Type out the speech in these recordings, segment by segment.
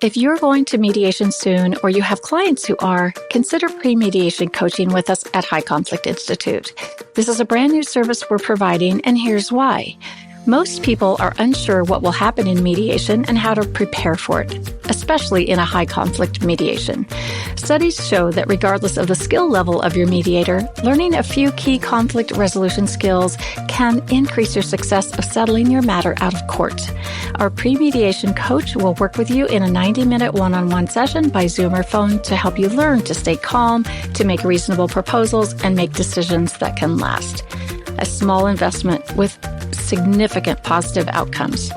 If you're going to mediation soon or you have clients who are, consider pre-mediation coaching with us at High Conflict Institute. This is a brand new service we're providing, and here's why. Most people are unsure what will happen in mediation and how to prepare for it, especially in a high conflict mediation. Studies show that regardless of the skill level of your mediator, learning a few key conflict resolution skills can increase your success of settling your matter out of court. Our pre-mediation coach will work with you in a 90-minute one-on-one session by Zoom or phone to help you learn to stay calm, to make reasonable proposals, and make decisions that can last. A small investment with significant positive outcomes.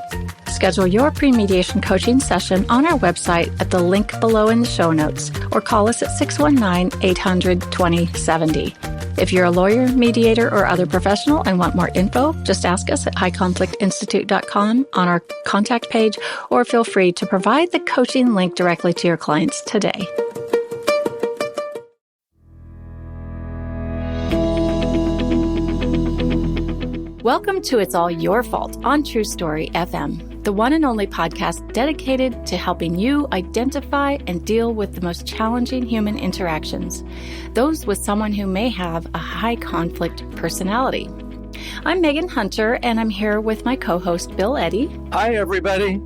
Schedule your pre-mediation coaching session on our website at the link below in the show notes or call us at 619-800-2070. If you're a lawyer, mediator, or other professional and want more info, just ask us at highconflictinstitute.com on our contact page, or feel free to provide the coaching link directly to your clients today. Welcome to It's All Your Fault on True Story FM, the one and only podcast dedicated to helping you identify and deal with the most challenging human interactions, those with someone who may have a high conflict personality. I'm Megan Hunter, and I'm here with my co-host, Bill Eddy. Hi, everybody.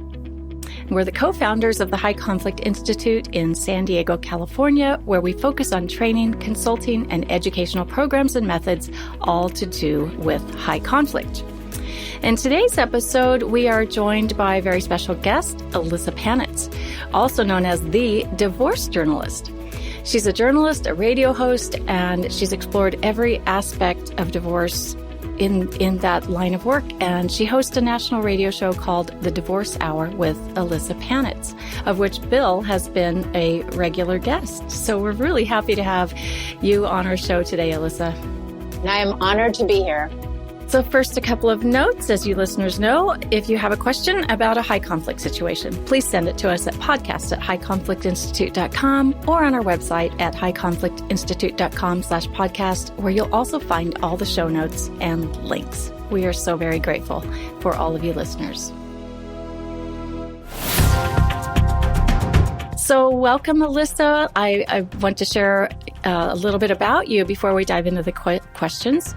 We're the co-founders of the High Conflict Institute in San Diego, California, where we focus on training, consulting, and educational programs and methods, all to do with high conflict. In today's episode, we are joined by a very special guest, Ilyssa Panitz, also known as the divorce journalist. She's a journalist, a radio host, and she's explored every aspect of divorce in that line of work, and she hosts a national radio show called The Divorce Hour with Ilyssa Panitz, of which Bill has been a regular guest. So we're really happy to have you on our show today, Ilyssa. And I am honored to be here. So first, a couple of notes. As you listeners know, if you have a question about a high conflict situation, please send it to us at podcast@highconflictinstitute.com or on our website at highconflictinstitute.com/podcast, where you'll also find all the show notes and links. We are so very grateful for all of you listeners. So welcome, Ilyssa. I want to share a little bit about you before we dive into the questions.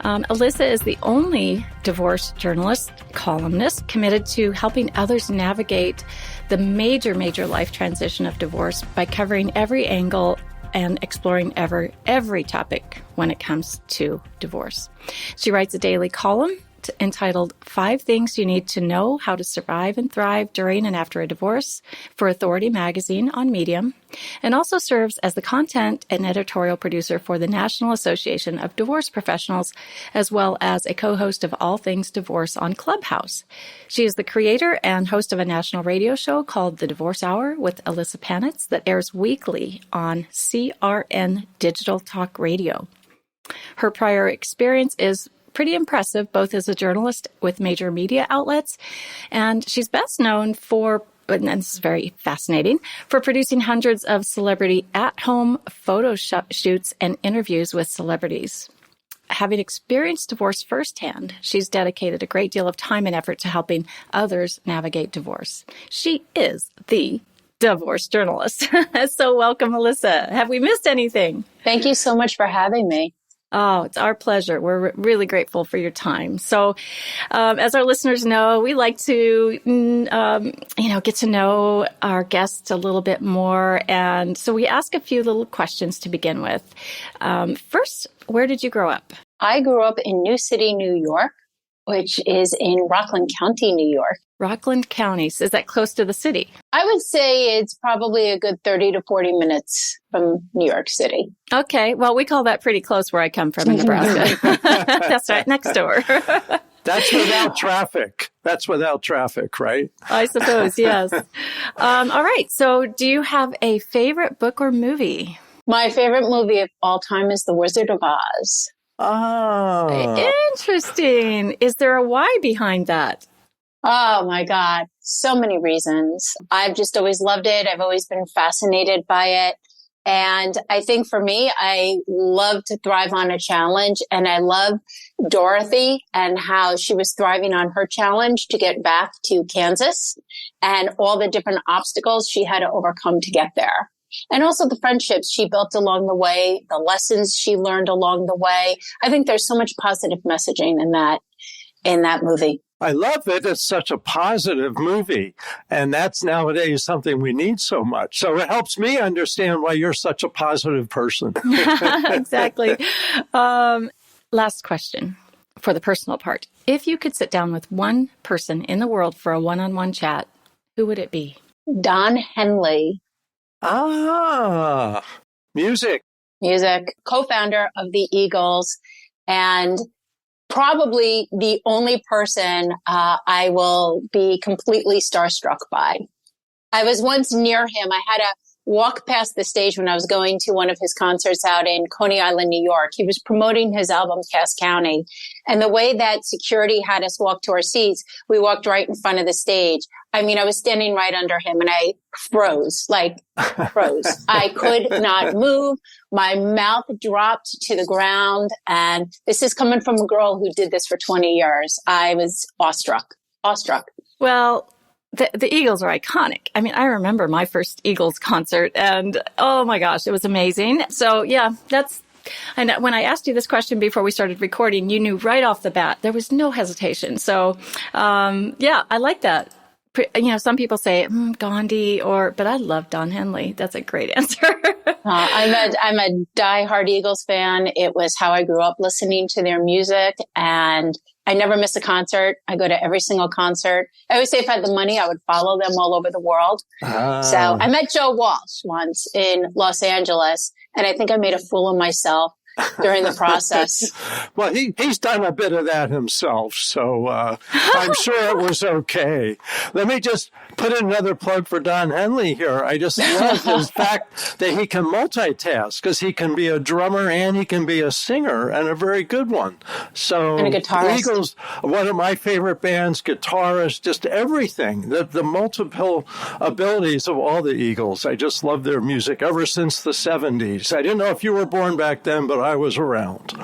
Ilyssa is the only divorce journalist, columnist, committed to helping others navigate the major life transition of divorce by covering every angle and exploring every topic when it comes to divorce. She writes a daily column entitled 5 Things You Need to Know How to Survive and Thrive During and After a Divorce for Authority Magazine on Medium, and also serves as the content and editorial producer for the National Association of Divorce Professionals, as well as a co-host of All Things Divorce on Clubhouse. She is the creator and host of a national radio show called The Divorce Hour with Ilyssa Panitz that airs weekly on CRN Digital Talk Radio. Her prior experience is pretty impressive, both as a journalist with major media outlets, and she's best known for, and this is very fascinating, for producing hundreds of celebrity at-home photo shoots and interviews with celebrities. Having experienced divorce firsthand, she's dedicated a great deal of time and effort to helping others navigate divorce. She is the divorce journalist. So welcome, Ilyssa. Have we missed anything? Thank you so much for having me. Oh, it's our pleasure. We're really grateful for your time. So, as our listeners know, we like to, get to know our guests a little bit more. And so we ask a few little questions to begin with. First, where did you grow up? I grew up in New City, New York, which is in Rockland County, New York. Rockland County. Is that close to the city? I would say it's probably a good 30 to 40 minutes from New York City. Okay. Well, we call that pretty close where I come from in Nebraska. That's right next door. That's without traffic. That's without traffic, right? I suppose, yes. All right. So do you have a favorite book or movie? My favorite movie of all time is The Wizard of Oz. Oh. Interesting. Is there a why behind that? Oh my God. So many reasons. I've just always loved it. I've always been fascinated by it. And I think for me, I love to thrive on a challenge. And I love Dorothy and how she was thriving on her challenge to get back to Kansas and all the different obstacles she had to overcome to get there. And also the friendships she built along the way, the lessons she learned along the way. I think there's so much positive messaging in that movie. I love it. It's such a positive movie. And that's nowadays something we need so much. So it helps me understand why you're such a positive person. Exactly. Last question for the personal part. If you could sit down with one person in the world for a one-on-one chat, who would it be? Don Henley. Ah, music. Co-founder of the Eagles, and probably the only person I will be completely starstruck by. I was once near him. I had to walk past the stage when I was going to one of his concerts out in Coney Island, New York. He was promoting his album, Cass County. And the way that security had us walk to our seats, we walked right in front of the stage. I mean, I was standing right under him and I froze. I could not move. My mouth dropped to the ground. And this is coming from a girl who did this for 20 years. I was awestruck. Well, the Eagles are iconic. I mean, I remember my first Eagles concert and oh my gosh, it was amazing. So yeah, and when I asked you this question before we started recording, you knew right off the bat, there was no hesitation. So yeah, I like that. You know, some people say Gandhi but I love Don Henley. That's a great answer. I'm a diehard Eagles fan. It was how I grew up listening to their music, and I never miss a concert. I go to every single concert. I always say if I had the money, I would follow them all over the world. So I met Joe Walsh once in Los Angeles, and I think I made a fool of myself during the process. Well, he's done a bit of that himself, so I'm sure it was okay. Let me just put in another plug for Don Henley here. I just love his fact that he can multitask, because he can be a drummer and he can be a singer, and a very good one. So, and a guitarist. Eagles, one of my favorite bands, guitarist, just everything. The multiple abilities of all the Eagles. I just love their music ever since the 70s. I didn't know if you were born back then, but I was around.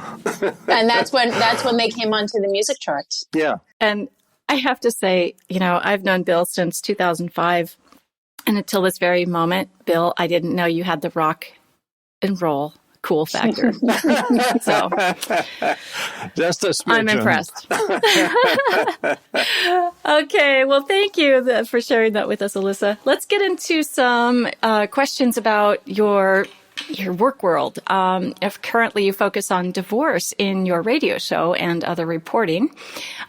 And that's when they came onto the music charts. Yeah. And I have to say, you know, I've known Bill since 2005. And until this very moment, Bill, I didn't know you had the rock and roll cool factor. So just a smidgen. I'm impressed. Okay. Well, thank you for sharing that with us, Ilyssa. Let's get into some questions about your work world. If currently you focus on divorce in your radio show and other reporting,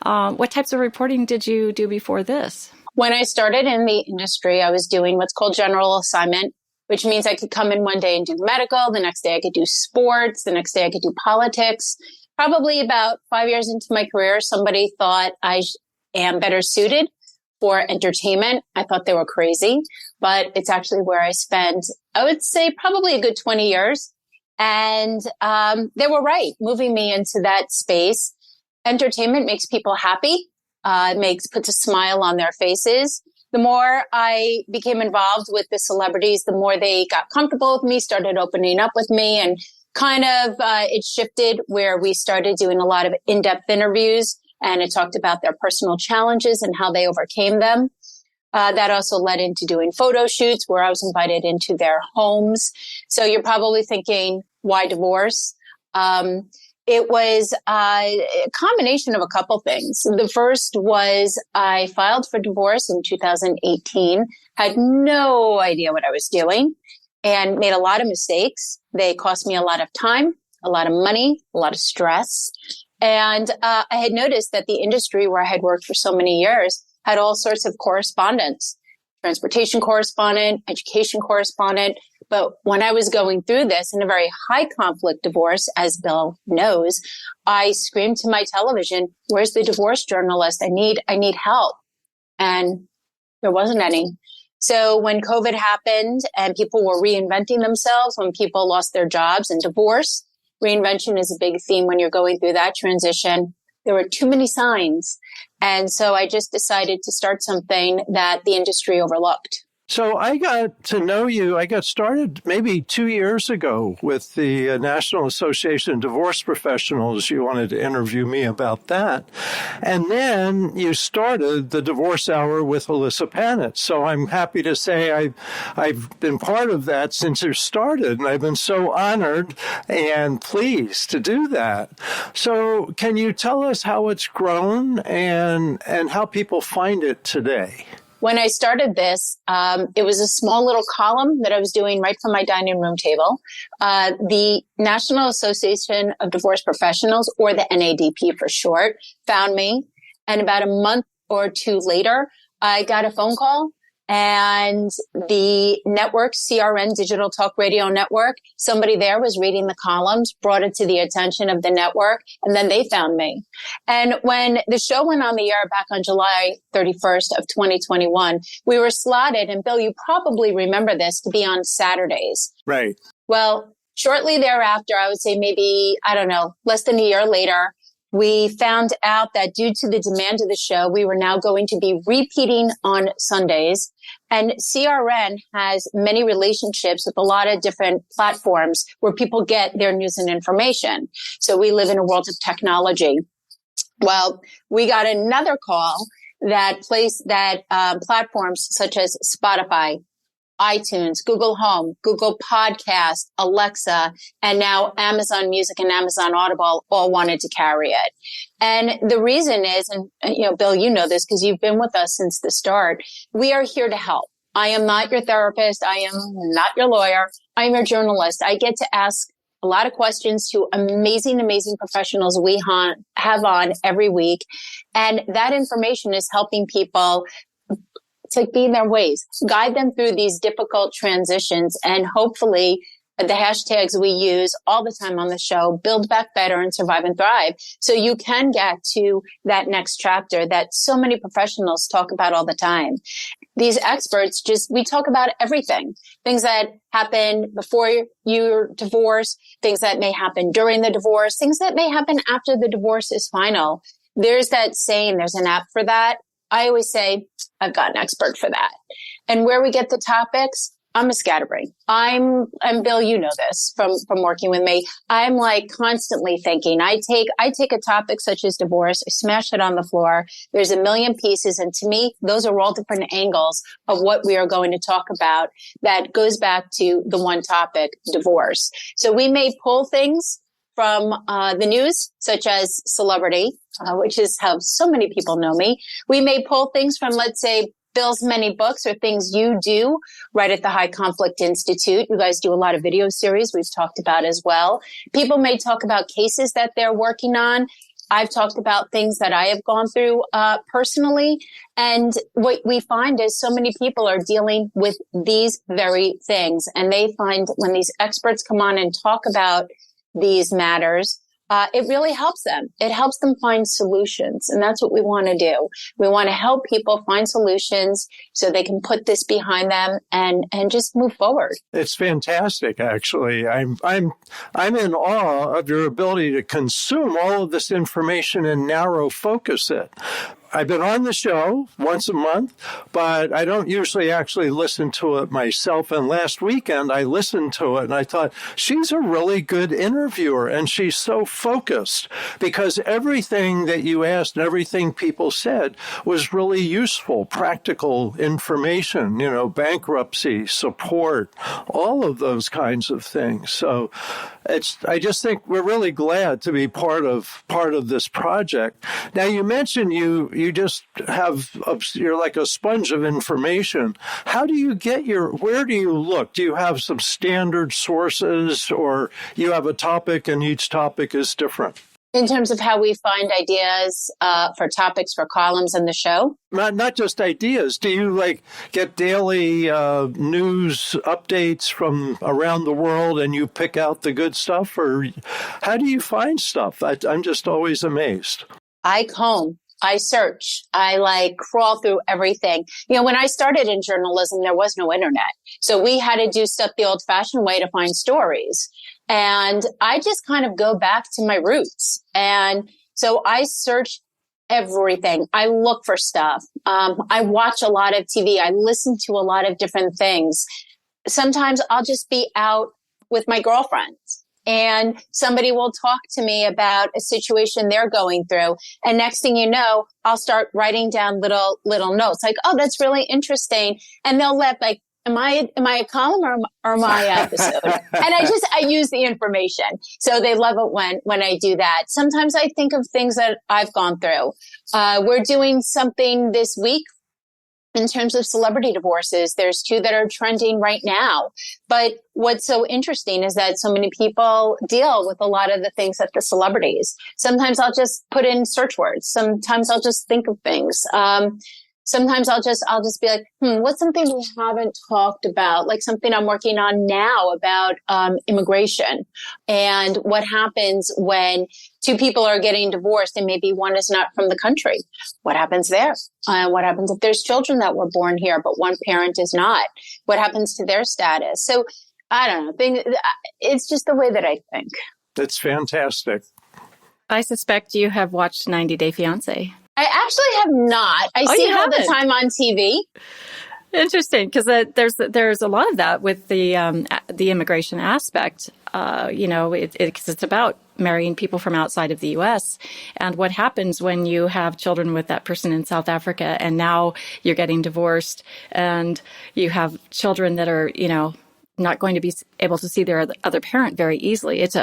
what types of reporting did you do before this? When I started in the industry, I was doing what's called general assignment, which means I could come in one day and do medical. The next day I could do sports. The next day I could do politics. Probably about 5 years into my career, somebody thought I am better suited for entertainment. I thought they were crazy, but it's actually where I spent, I would say, probably a good 20 years. And they were right, moving me into that space. Entertainment makes people happy. Puts a smile on their faces. The more I became involved with the celebrities, the more they got comfortable with me, started opening up with me, and kind of it shifted where we started doing a lot of in-depth interviews, and it talked about their personal challenges and how they overcame them. That also led into doing photo shoots where I was invited into their homes. So you're probably thinking, why divorce? It was a combination of a couple things. The first was I filed for divorce in 2018, had no idea what I was doing, and made a lot of mistakes. They cost me a lot of time, a lot of money, a lot of stress. And I had noticed that the industry where I had worked for so many years had all sorts of correspondents, transportation correspondent, education correspondent. But when I was going through this in a very high conflict divorce, as Bill knows, I screamed to my television, where's the divorce journalist? I need help. And there wasn't any. So when COVID happened and people were reinventing themselves, when people lost their jobs and divorce, reinvention is a big theme when you're going through that transition. There were too many signs. And so I just decided to start something that the industry overlooked. So I got to know you. I got started maybe 2 years ago with the National Association of Divorce Professionals. You wanted to interview me about that. And then you started the Divorce Hour with Ilyssa Panitz. So I'm happy to say I've been part of that since it started. And I've been so honored and pleased to do that. So can you tell us how it's grown and how people find it today? When I started this, it was a small little column that I was doing right from my dining room table. The National Association of Divorce Professionals, or the NADP for short, found me. And about a month or two later, I got a phone call. And the network, CRN, Digital Talk Radio Network, somebody there was reading the columns, brought it to the attention of the network, and then they found me. And when the show went on the air back on July 31st of 2021, we were slotted, and Bill, you probably remember this, to be on Saturdays. Right. Well, shortly thereafter, I would say maybe, I don't know, less than a year later, we found out that due to the demand of the show, we were now going to be repeating on Sundays. And CRN has many relationships with a lot of different platforms where people get their news and information. So we live in a world of technology. Well, we got another call that platforms such as Spotify, iTunes, Google Home, Google Podcast, Alexa, and now Amazon Music and Amazon Audible all wanted to carry it. And the reason is, and Bill, you know this because you've been with us since the start, we are here to help. I am not your therapist. I am not your lawyer. I'm your journalist. I get to ask a lot of questions to amazing, amazing professionals we have on every week. And that information is helping people to be in their ways, guide them through these difficult transitions, and hopefully the hashtags we use all the time on the show, build back better and survive and thrive. So you can get to that next chapter that so many professionals talk about all the time. These experts we talk about everything, things that happen before your divorce, things that may happen during the divorce, things that may happen after the divorce is final. There's that saying, there's an app for that. I always say, I've got an expert for that. And where we get the topics, I'm a scatterbrain. And Bill, you know this from working with me. I'm like constantly thinking. I take a topic such as divorce, I smash it on the floor. There's a million pieces. And to me, those are all different angles of what we are going to talk about that goes back to the one topic, divorce. So we may pull things from the news, such as celebrity, which is how so many people know me. We may pull things from, let's say, Bill's many books or things you do right at the High Conflict Institute. You guys do a lot of video series we've talked about as well. People may talk about cases that they're working on. I've talked about things that I have gone through personally. And what we find is so many people are dealing with these very things. And they find when these experts come on and talk about these matters, it really helps them. It helps them find solutions. And that's what we want to do. We want to help people find solutions so they can put this behind them and just move forward. It's fantastic, actually. I'm in awe of your ability to consume all of this information and narrow focus it. I've been on the show once a month, but I don't usually actually listen to it myself. And last weekend, I listened to it and I thought, she's a really good interviewer and she's so focused because everything that you asked and everything people said was really useful, practical information, bankruptcy, support, all of those kinds of things. So I just think we're really glad to be part of this project. Now, you mentioned you just you're like a sponge of information. How do you get where do you look? Do you have some standard sources or you have a topic and each topic is different? In terms of how we find ideas for topics for columns in the show? Not just ideas. Do you get daily news updates from around the world and you pick out the good stuff? Or how do you find stuff? I'm just always amazed. I comb. I search. I crawl through everything. When I started in journalism, there was no internet. So we had to do stuff the old fashioned way to find stories. And I just kind of go back to my roots. And so I search everything. I look for stuff. I watch a lot of TV. I listen to a lot of different things. Sometimes I'll just be out with my girlfriends and somebody will talk to me about a situation they're going through. And next thing you know, I'll start writing down little notes like, oh, that's really interesting. And they'll let like, am I a column or am I an episode? And I use the information. So they love it when I do that. Sometimes I think of things that I've gone through. We're doing something this week in terms of celebrity divorces. There's 2 that are trending right now. But what's so interesting is that so many people deal with a lot of the things that the celebrities. Sometimes I'll just put in search words. Sometimes I'll just think of things. Sometimes I'll just be like, what's something we haven't talked about? Like something I'm working on now about immigration and what happens when 2 people are getting divorced and maybe one is not from the country. What happens there? What happens if there's children that were born here, but one parent is not? What happens to their status? So I don't know. It's just the way that I think. It's fantastic. I suspect you have watched 90 Day Fiancé. I actually have not. I see it all the time on TV. Interesting, because there's a lot of that with the immigration aspect. It's about marrying people from outside of the U.S. and what happens when you have children with that person in South Africa, and now you're getting divorced, and you have children that are not going to be able to see their other parent very easily. It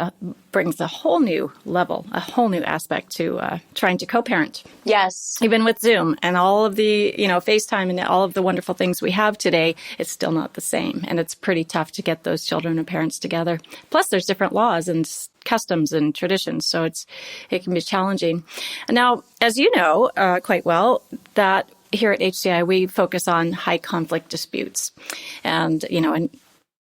brings a whole new level, a whole new aspect to trying to co-parent. Yes. Even with Zoom and all of the, FaceTime and all of the wonderful things we have today, it's still not the same. And it's pretty tough to get those children and parents together. Plus, there's different laws and customs and traditions. So it can be challenging. Now, as you know quite well, that here at HCI, we focus on high conflict disputes. And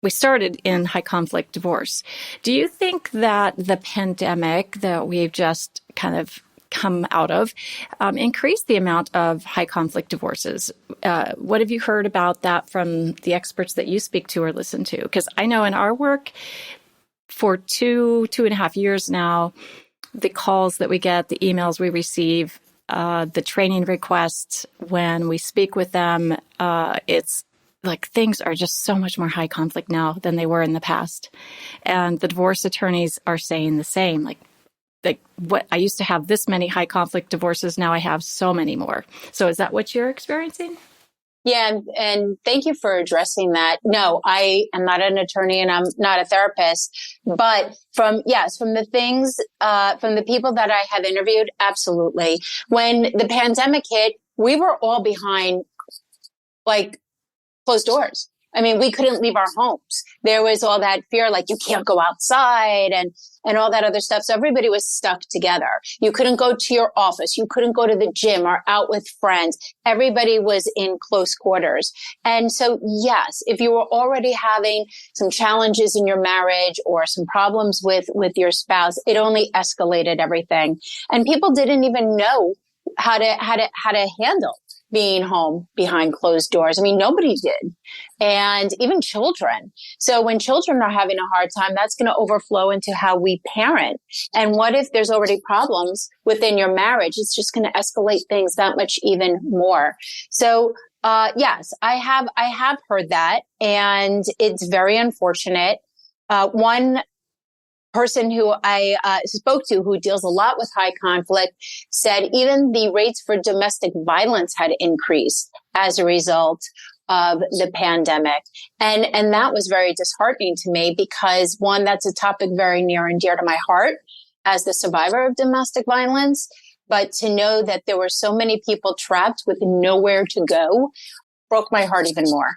we started in high conflict divorce. Do you think that the pandemic that we've just kind of come out of increased the amount of high conflict divorces? What have you heard about that from the experts that you speak to or listen to? Because I know in our work for 2.5 years now, the calls that we get, the emails we receive, the training requests, when we speak with them, it's like things are just so much more high conflict now than they were in the past. And the divorce attorneys are saying the same. Like what I used to have this many high conflict divorces, now I have so many more. So is that what you're experiencing? Yeah. And thank you for addressing that. No, I am not an attorney and I'm not a therapist, but from the things, from the people that I have interviewed, absolutely. When the pandemic hit, we were all behind closed doors. I mean, we couldn't leave our homes. There was all that fear, like you can't go outside and all that other stuff. So everybody was stuck together. You couldn't go to your office. You couldn't go to the gym or out with friends. Everybody was in close quarters. And so, yes, if you were already having some challenges in your marriage or some problems with your spouse, it only escalated everything. And people didn't even know how to handle being home behind closed doors. I mean, nobody did. And even children. So when children are having a hard time, that's going to overflow into how we parent. And what if there's already problems within your marriage? It's just going to escalate things that much even more. So, yes, I have heard that, and it's very unfortunate. One person who I spoke to who deals a lot with high conflict said even the rates for domestic violence had increased as a result of the pandemic. And that was very disheartening to me because, one, that's a topic very near and dear to my heart as the survivor of domestic violence. But to know that there were so many people trapped with nowhere to go broke my heart even more.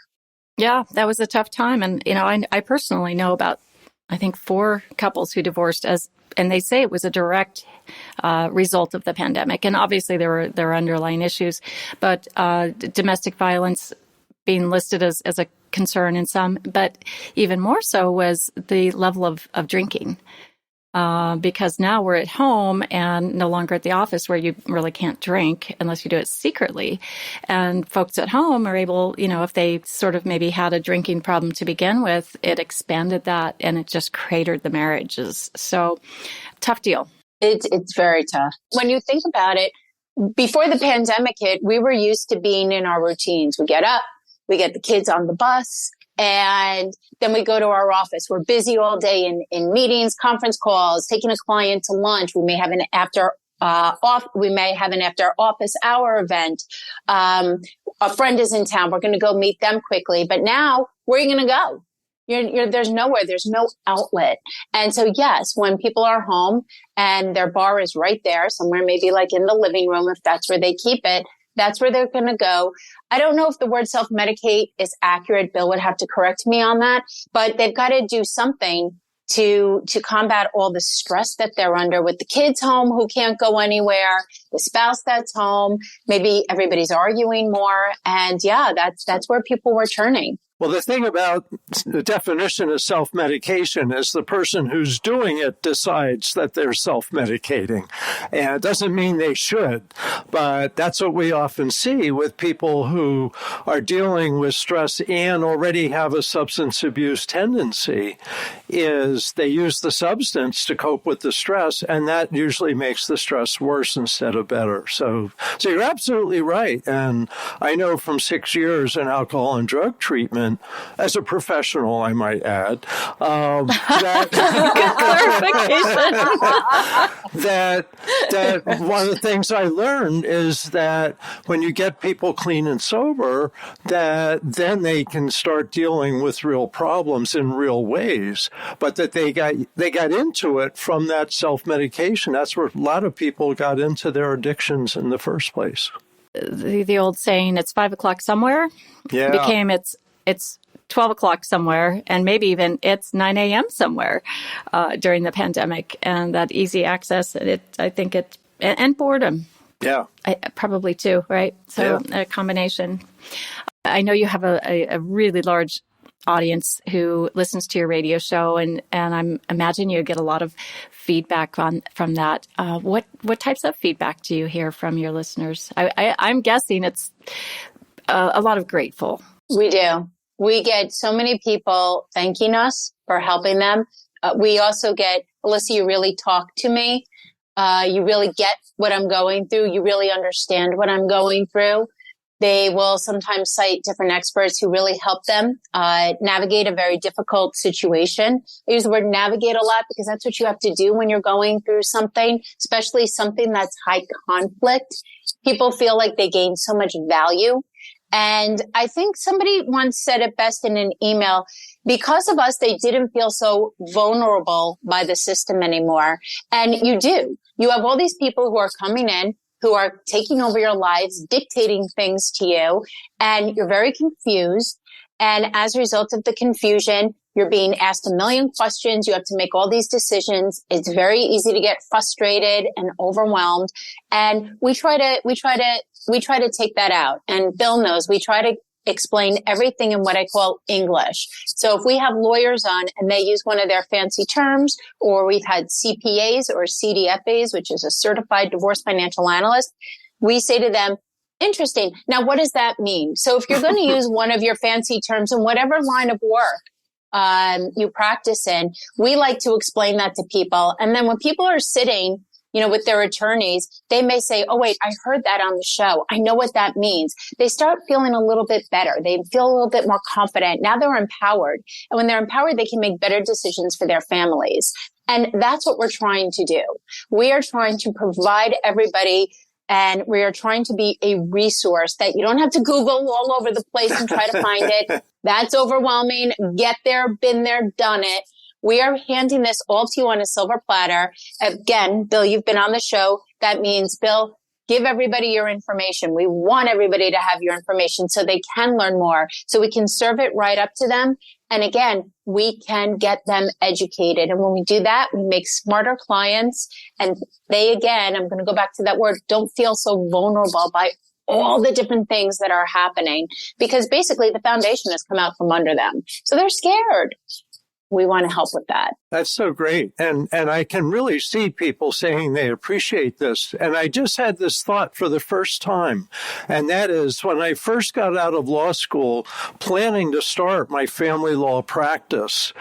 Yeah, that was a tough time. And, I personally know about, I think, 4 couples who divorced and they say it was a direct result of the pandemic. And obviously there were underlying issues, but domestic violence being listed as a concern in some, but even more so was the level of drinking. Because now we're at home and no longer at the office where you really can't drink unless you do it secretly. And folks at home are able, if they sort of maybe had a drinking problem to begin with, it expanded that and it just cratered the marriages. So tough deal. It's very tough. When you think about it, before the pandemic hit, we were used to being in our routines. We get up, we get the kids on the bus, and then we go to our office. We're busy all day in meetings, conference calls, taking a client to lunch. We may have an after office hour event. A friend is in town. We're going to go meet them quickly. But now, where are you going to go? There's nowhere. There's no outlet. And so, yes, when people are home and their bar is right there somewhere, maybe like in the living room, if that's where they keep it, that's where they're going to go. I don't know if the word self-medicate is accurate. Bill would have to correct me on that, but they've got to do something to combat all the stress that they're under with the kids home who can't go anywhere, the spouse that's home, maybe everybody's arguing more. And yeah, that's where people were turning. Well, the thing about the definition of self-medication is the person who's doing it decides that they're self-medicating. And it doesn't mean they should, but that's what we often see with people who are dealing with stress and already have a substance abuse tendency, is they use the substance to cope with the stress, and that usually makes the stress worse instead of better. So you're absolutely right. And I know from 6 years in alcohol and drug treatment, as a professional, I might add, that one of the things I learned is that when you get people clean and sober, that then they can start dealing with real problems in real ways, but that they got into it from that self-medication. That's where a lot of people got into their addictions in the first place. The old saying, it's 5 o'clock somewhere, became it's 12 o'clock somewhere, and maybe even it's 9 a.m. somewhere during the pandemic. And that easy access, and boredom. Yeah. Probably too, right? So a combination. I know you have a really large audience who listens to your radio show, and I imagine you get a lot of feedback from that. What types of feedback do you hear from your listeners? I'm guessing it's a lot of grateful. We do. We get so many people thanking us for helping them. We also get, Ilyssa, you really talk to me. You really get what I'm going through. You really understand what I'm going through. They will sometimes cite different experts who really help them navigate a very difficult situation. I use the word navigate a lot because that's what you have to do when you're going through something, especially something that's high conflict. People feel like they gain so much value. And I think somebody once said it best in an email, because of us, they didn't feel so vulnerable by the system anymore. And you do. You have all these people who are coming in, who are taking over your lives, dictating things to you, and you're very confused. And as a result of the confusion, you're being asked a million questions. You have to make all these decisions. It's very easy to get frustrated and overwhelmed. And we try to take that out. And Bill knows we try to explain everything in what I call English. So if we have lawyers on and they use one of their fancy terms, or we've had CPAs or CDFAs, which is a certified divorce financial analyst, we say to them, interesting. Now, what does that mean? So if you're going to use one of your fancy terms in whatever line of work you practice in, we like to explain that to people. And then when people are sitting, with their attorneys, they may say, oh, wait, I heard that on the show. I know what that means. They start feeling a little bit better. They feel a little bit more confident. Now they're empowered. And when they're empowered, they can make better decisions for their families. And that's what we're trying to do. We are trying to provide everybody, and we are trying to be a resource that you don't have to Google all over the place and try to find it. That's overwhelming. Get there, been there, done it. We are handing this all to you on a silver platter. Again, Bill, you've been on the show. That means, Bill, give everybody your information. We want everybody to have your information so they can learn more, so we can serve it right up to them. And again, we can get them educated. And when we do that, we make smarter clients. And they, again, I'm going to go back to that word, don't feel so vulnerable by all the different things that are happening, because basically the foundation has come out from under them. So they're scared. We want to help with that. That's so great. And I can really see people saying they appreciate this. And I just had this thought for the first time. And that is, when I first got out of law school, planning to start my family law practice,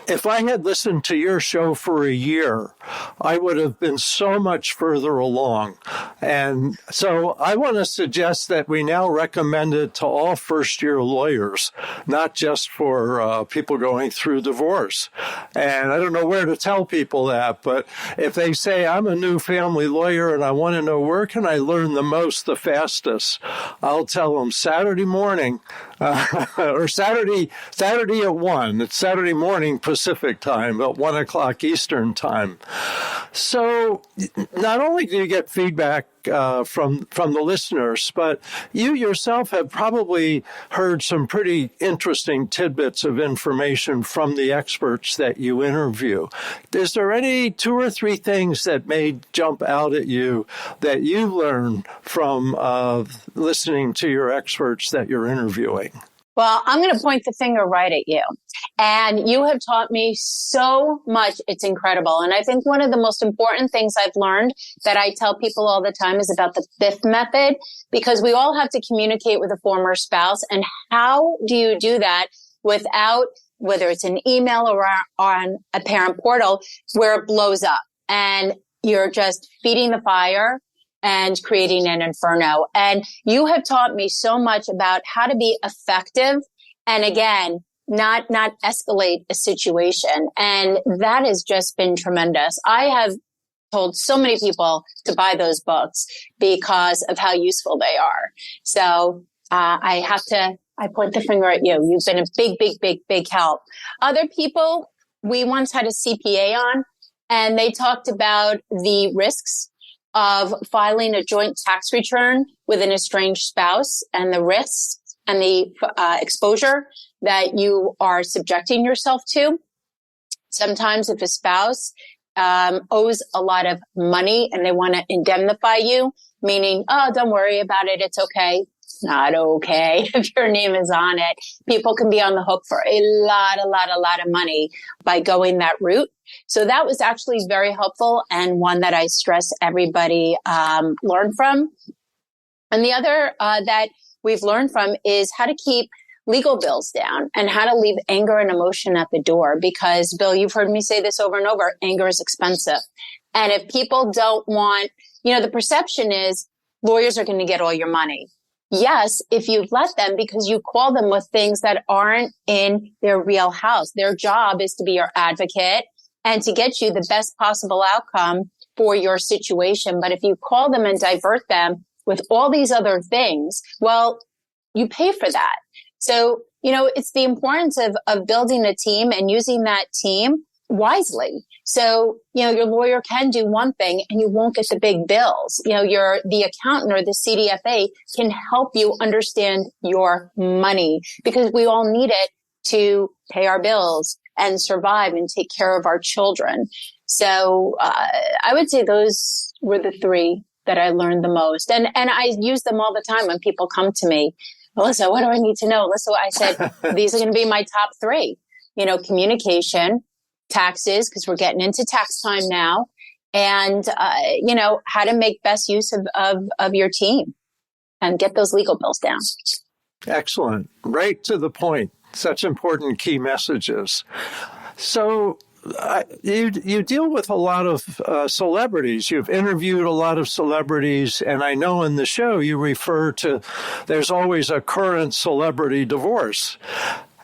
if I had listened to your show for a year, I would have been so much further along. And so I want to suggest that we now recommend it to all first-year lawyers, not just for people going through divorce. And I don't know where to tell people that, but if they say, I'm a new family lawyer and I want to know where can I learn the most, the fastest, I'll tell them Saturday morning or Saturday at 1. It's Saturday morning Pacific time, at 1 o'clock Eastern time. So not only do you get feedback from the listeners, but you yourself have probably heard some pretty interesting tidbits of information from the experts that you interview. Is there any 2 or 3 things that may jump out at you that you learn from listening to your experts that you're interviewing? Well, I'm going to point the finger right at you. And you have taught me so much. It's incredible. And I think one of the most important things I've learned that I tell people all the time is about the fifth method, because we all have to communicate with a former spouse. And how do you do that without, whether it's an email or on a parent portal, where it blows up and you're just feeding the fire and creating an inferno. And you have taught me so much about how to be effective. And again, not escalate a situation. And that has just been tremendous. I have told so many people to buy those books because of how useful they are. So, I point the finger at you. You've been a big help. Other people, we once had a CPA on and they talked about the risks of filing a joint tax return with an estranged spouse and the risks and the exposure that you are subjecting yourself to. Sometimes if a spouse owes a lot of money and they want to indemnify you, meaning, oh, don't worry about it, it's okay. It's not okay if your name is on it. People can be on the hook for a lot of money by going that route. So that was actually very helpful and one that I stress everybody learn from. And the other that we've learned from is how to keep legal bills down and how to leave anger and emotion at the door. Because, Bill, you've heard me say this over and over, anger is expensive. And if people don't want, the perception is lawyers are going to get all your money. Yes, if you let them, because you call them with things that aren't in their real house. Their job is to be your advocate and to get you the best possible outcome for your situation. But if you call them and divert them with all these other things, well, you pay for that. So, it's the importance of building a team and using that team wisely. So, your lawyer can do one thing and you won't get the big bills. The accountant or the CDFA can help you understand your money because we all need it to pay our bills and survive and take care of our children. So, I would say those were the 3 that I learned the most. And I use them all the time when people come to me. Ilyssa, what do I need to know? Ilyssa, I said, these are going to be my top 3, communication, taxes, because we're getting into tax time now, and, how to make best use of your team and get those legal bills down. Excellent. Right to the point. Such important key messages. So you deal with a lot of celebrities. You've interviewed a lot of celebrities, and I know in the show you refer to there's always a current celebrity divorce.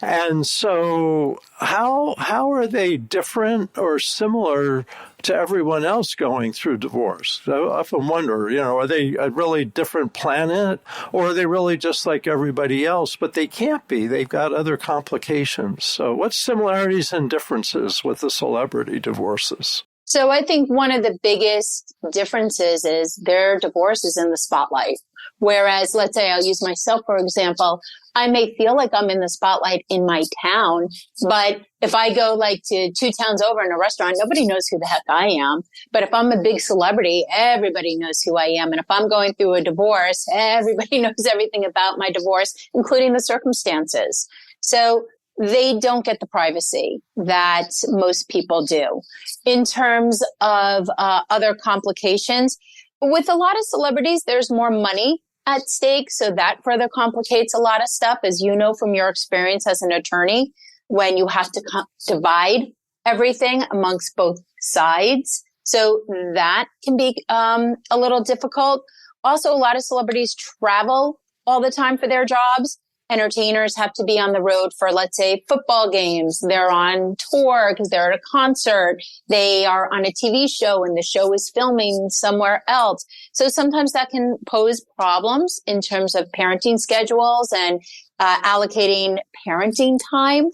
And so how are they different or similar to everyone else going through divorce? I often wonder, are they a really different planet or are they really just like everybody else? But they can't be. They've got other complications. So what similarities and differences with the celebrity divorces? So I think one of the biggest differences is their divorce is in the spotlight. Whereas, let's say I'll use myself, for example, I may feel like I'm in the spotlight in my town, but if I go to 2 towns over in a restaurant, nobody knows who the heck I am. But if I'm a big celebrity, everybody knows who I am. And if I'm going through a divorce, everybody knows everything about my divorce, including the circumstances. So they don't get the privacy that most people do. In terms of other complications, with a lot of celebrities, there's more money at stake. So that further complicates a lot of stuff, as you know from your experience as an attorney. when you have to divide everything amongst both sides. So that can be a little difficult. Also, a lot of celebrities travel all the time for their jobs. Entertainers have to be on the road for, let's say, football games. They're on tour because they're at a concert. They are on a TV show and the show is filming somewhere else. So sometimes that can pose problems in terms of parenting schedules and allocating parenting time.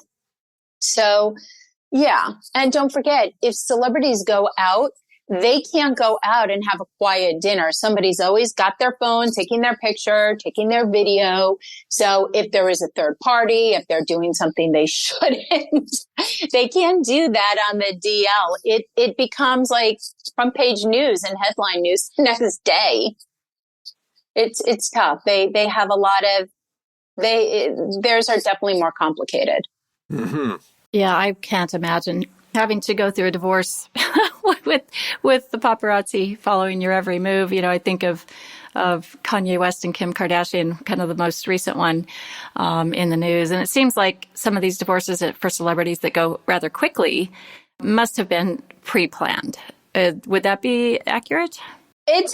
So, yeah. And don't forget, if celebrities go out, they can't go out and have a quiet dinner. Somebody's always got their phone, taking their picture, taking their video. So if there is a third party, if they're doing something they shouldn't, they can't do that on the DL. It becomes like front page news and headline news the next day. It's tough. They have a lot of, theirs are definitely more complicated. Mm-hmm. Yeah, I can't imagine having to go through a divorce with the paparazzi following your every move. You know, I think of Kanye West and Kim Kardashian, kind of the most recent one in the news. And it seems like some of these divorces for celebrities that go rather quickly must have been pre-planned. Would that be accurate? That's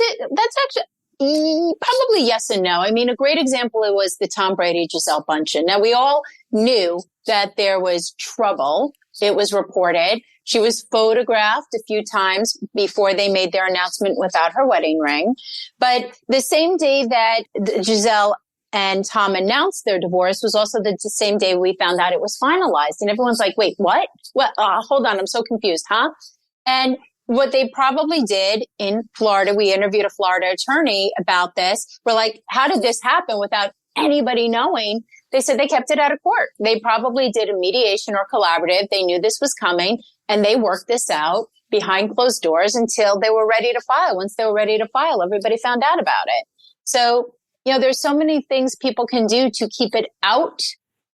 actually probably yes and no. I mean, a great example was the Tom Brady Gisele Bündchen. Now, we all knew that there was trouble. It was reported. She was photographed a few times before they made their announcement without her wedding ring. But the same day that Gisele and Tom announced their divorce was also the same day we found out it was finalized. And everyone's like, wait, what? Well, hold on. I'm so confused, huh? And what they probably did in Florida, we interviewed a Florida attorney about this. We're like, how did this happen without anybody knowing? They said they kept it out of court. They probably did a mediation or collaborative. They knew this was coming and they worked this out behind closed doors until they were ready to file. Once they were ready to file, everybody found out about it. So, you know, there's so many things people can do to keep it out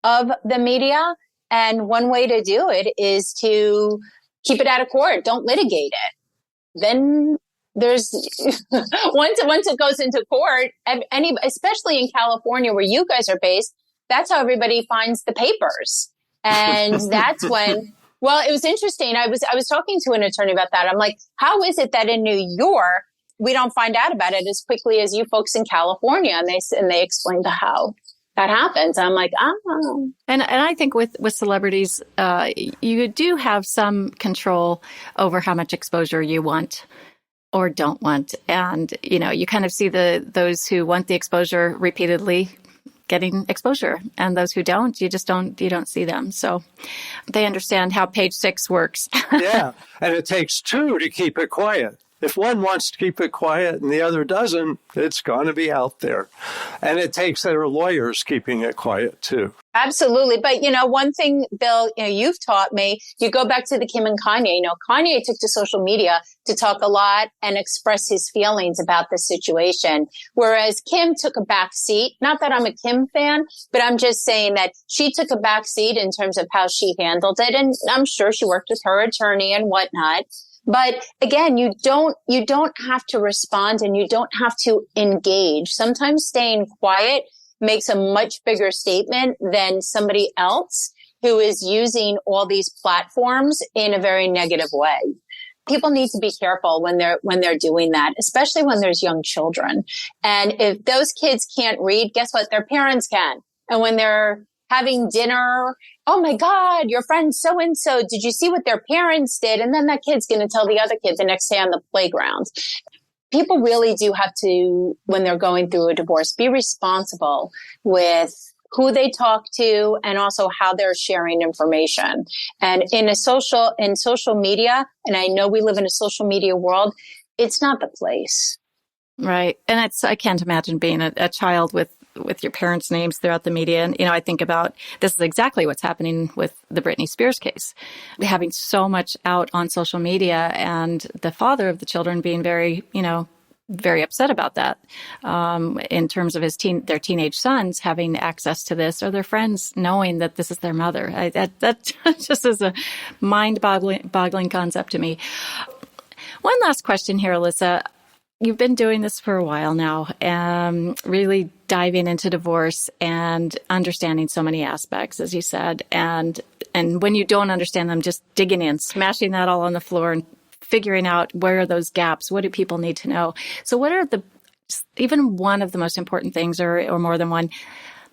of the media. And one way to do it is to keep it out of court. Don't litigate it. Then there's once it goes into court, especially in California where you guys are based, that's how everybody finds the papers. And that's when, well, it was interesting. I was talking to an attorney about that. I'm like, how is it that in New York, we don't find out about it as quickly as you folks in California? And they explained how that happens. I'm like, oh. And I think with celebrities, you do have some control over how much exposure you want or don't want. And, you know, you kind of see those who want the exposure repeatedly getting exposure, and those who don't, you don't see them. So they understand how page 6 works. Yeah. And it takes two to keep it quiet. If one wants to keep it quiet and the other doesn't, it's going to be out there. And it takes their lawyers keeping it quiet too. Absolutely. But, you know, one thing, Bill, you know, you've taught me, you go back to the Kim and Kanye, you know, Kanye took to social media to talk a lot and express his feelings about the situation. Whereas Kim took a back seat. Not that I'm a Kim fan, but I'm just saying that she took a back seat in terms of how she handled it. And I'm sure she worked with her attorney and whatnot. But again, you don't have to respond and you don't have to engage. Sometimes staying quiet makes a much bigger statement than somebody else who is using all these platforms in a very negative way. People need to be careful when they're doing that, especially when there's young children. And if those kids can't read, guess what? Their parents can. And when they're having dinner, oh my God, your friend so-and-so, did you see what their parents did? And then that kid's going to tell the other kid the next day on the playground. People really do have to, when they're going through a divorce, be responsible with who they talk to and also how they're sharing information. And in social media, and I know we live in a social media world, it's not the place. Right. And I can't imagine being a child with your parents' names throughout the media. And, you know, I think about this is exactly what's happening with the Britney Spears case. Having so much out on social media and the father of the children being very, you know, very upset about that in terms of their teenage sons having access to this or their friends knowing that this is their mother. That just is a mind-boggling concept to me. One last question here, Ilyssa. You've been doing this for a while now, really diving into divorce and understanding so many aspects, as you said. And And when you don't understand them, just digging in, smashing that all on the floor and figuring out where are those gaps? What do people need to know? So what are even one of the most important things or more than one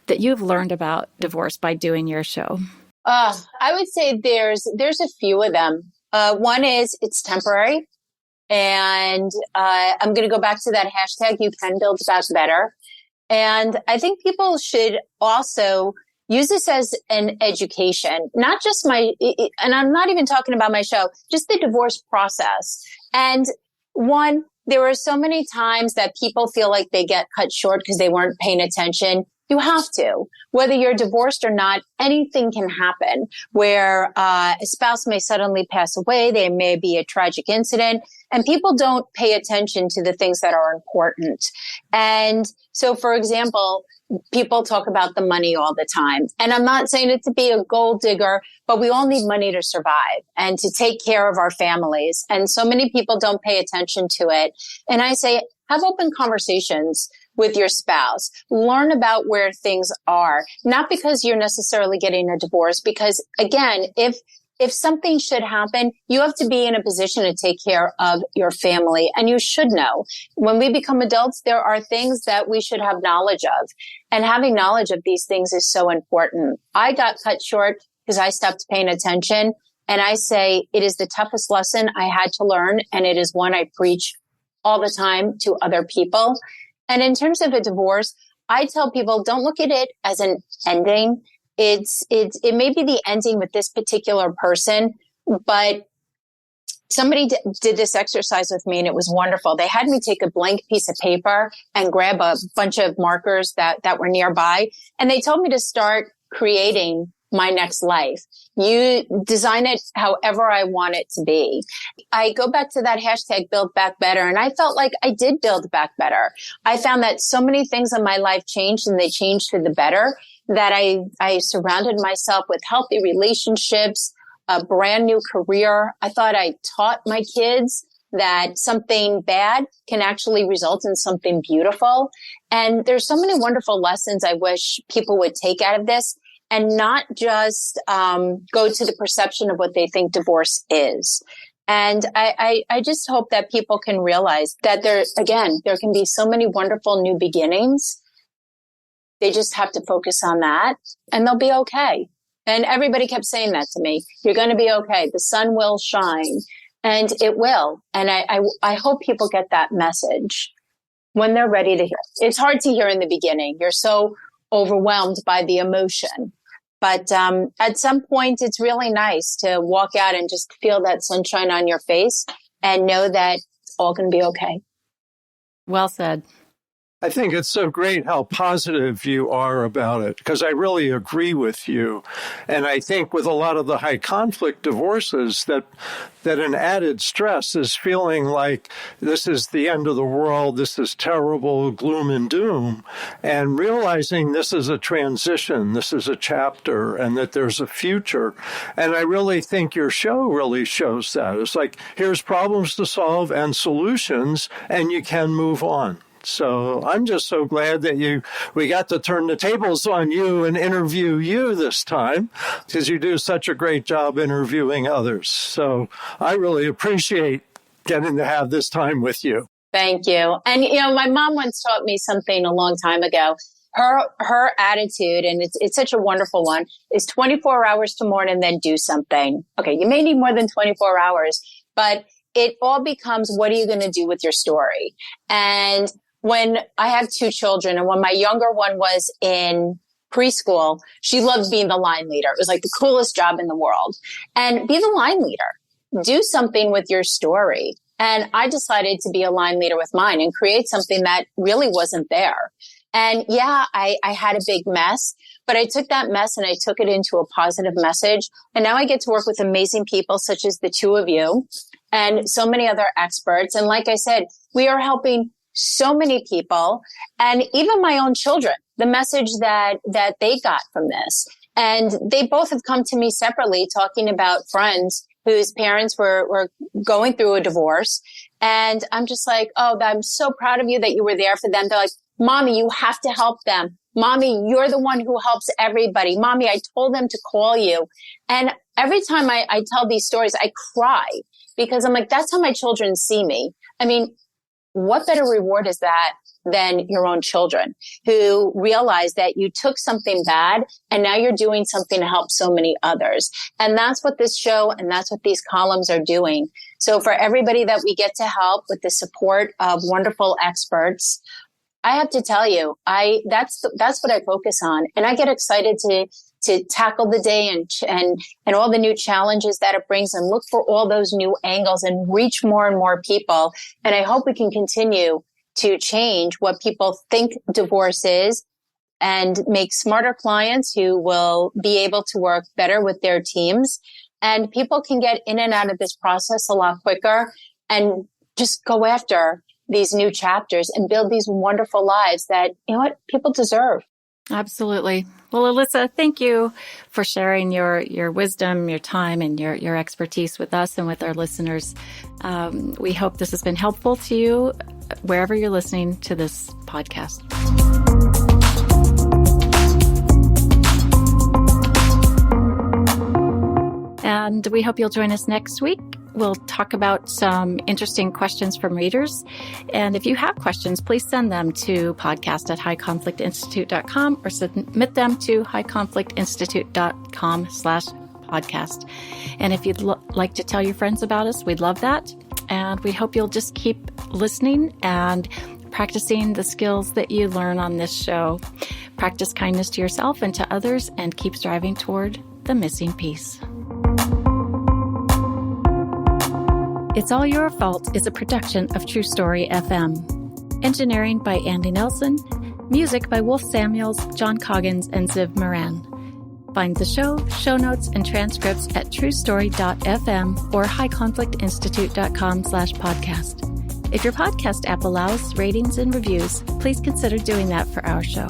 that you've learned about divorce by doing your show? I would say there's a few of them. One is it's temporary. And I'm going to go back to that hashtag, you can build back better. And I think people should also use this as an education, not just and I'm not even talking about my show, just the divorce process. And there were so many times that people feel like they get cut short because they weren't paying attention. You have to. Whether you're divorced or not, anything can happen where a spouse may suddenly pass away. There may be a tragic incident, and people don't pay attention to the things that are important. And so, for example, people talk about the money all the time. And I'm not saying it to be a gold digger, but we all need money to survive and to take care of our families. And so many people don't pay attention to it. And I say, have open conversations with your spouse. Learn about where things are, not because you're necessarily getting a divorce, because again, if something should happen, you have to be in a position to take care of your family. And you should know. When we become adults, there are things that we should have knowledge of. And having knowledge of these things is so important. I got cut short because I stopped paying attention. And I say it is the toughest lesson I had to learn. And it is one I preach all the time to other people. And in terms of a divorce, I tell people, don't look at it as an ending. It may be the ending with this particular person, but somebody did this exercise with me and it was wonderful. They had me take a blank piece of paper and grab a bunch of markers that were nearby. And they told me to start creating my next life. You design it however I want it to be. I go back to that hashtag build back better. And I felt like I did build back better. I found that so many things in my life changed and they changed for the better, that I surrounded myself with healthy relationships, a brand new career. I thought I taught my kids that something bad can actually result in something beautiful. And there's so many wonderful lessons I wish people would take out of this. And not just go to the perception of what they think divorce is. And I just hope that people can realize that there can be so many wonderful new beginnings. They just have to focus on that and they'll be okay. And everybody kept saying that to me. You're going to be okay. The sun will shine, and it will. And I hope people get that message when they're ready to hear. It's hard to hear in the beginning. You're so overwhelmed by the emotion. But at some point, it's really nice to walk out and just feel that sunshine on your face and know that it's all going to be okay. Well said. I think it's so great how positive you are about it, because I really agree with you. And I think with a lot of the high conflict divorces that an added stress is feeling like this is the end of the world, this is terrible, gloom and doom, and realizing this is a transition, this is a chapter, and that there's a future. And I really think your show really shows that. It's like, here's problems to solve and solutions, and you can move on. So I'm just so glad that we got to turn the tables on you and interview you this time, because you do such a great job interviewing others. So I really appreciate getting to have this time with you. Thank you. And, my mom once taught me something a long time ago. Her attitude, and it's such a wonderful one, is 24 hours to mourn and then do something. Okay, you may need more than 24 hours, but it all becomes, what are you going to do with your story? And when I have two children, and when my younger one was in preschool, she loved being the line leader. It was like the coolest job in the world. And be the line leader. Do something with your story. And I decided to be a line leader with mine and create something that really wasn't there. And yeah, I had a big mess, but I took that mess and I took it into a positive message. And now I get to work with amazing people such as the two of you and so many other experts. And like I said, we are helping so many people, and even my own children, the message that they got from this. And they both have come to me separately talking about friends whose parents were going through a divorce. And I'm just like, oh, I'm so proud of you that you were there for them. They're like, Mommy, you have to help them. Mommy, you're the one who helps everybody. Mommy, I told them to call you. And every time I tell these stories, I cry because I'm like, that's how my children see me. I mean, what better reward is that than your own children who realize that you took something bad and now you're doing something to help so many others. And that's what this show and that's what these columns are doing. So for everybody that we get to help with the support of wonderful experts, I have to tell you, that's what I focus on. And I get excited to tackle the day and all the new challenges that it brings and look for all those new angles and reach more and more people. And I hope we can continue to change what people think divorce is and make smarter clients who will be able to work better with their teams. And people can get in and out of this process a lot quicker and just go after these new chapters and build these wonderful lives that, you know what, people deserve. Absolutely. Well, Ilyssa, thank you for sharing your wisdom, your time, and your expertise with us and with our listeners. We hope this has been helpful to you wherever you're listening to this podcast. And we hope you'll join us next week. We'll talk about some interesting questions from readers. And if you have questions, please send them to podcast@highconflictinstitute.com or submit them to highconflictinstitute.com/podcast. And if you'd like to tell your friends about us, we'd love that. And we hope you'll just keep listening and practicing the skills that you learn on this show. Practice kindness to yourself and to others and keep striving toward the missing piece. It's All Your Fault is a production of True Story FM. Engineering by Andy Nelson. Music by Wolf Samuels, John Coggins, and Ziv Moran. Find the show notes, and transcripts at truestory.fm or highconflictinstitute.com/podcast. If your podcast app allows ratings and reviews, please consider doing that for our show.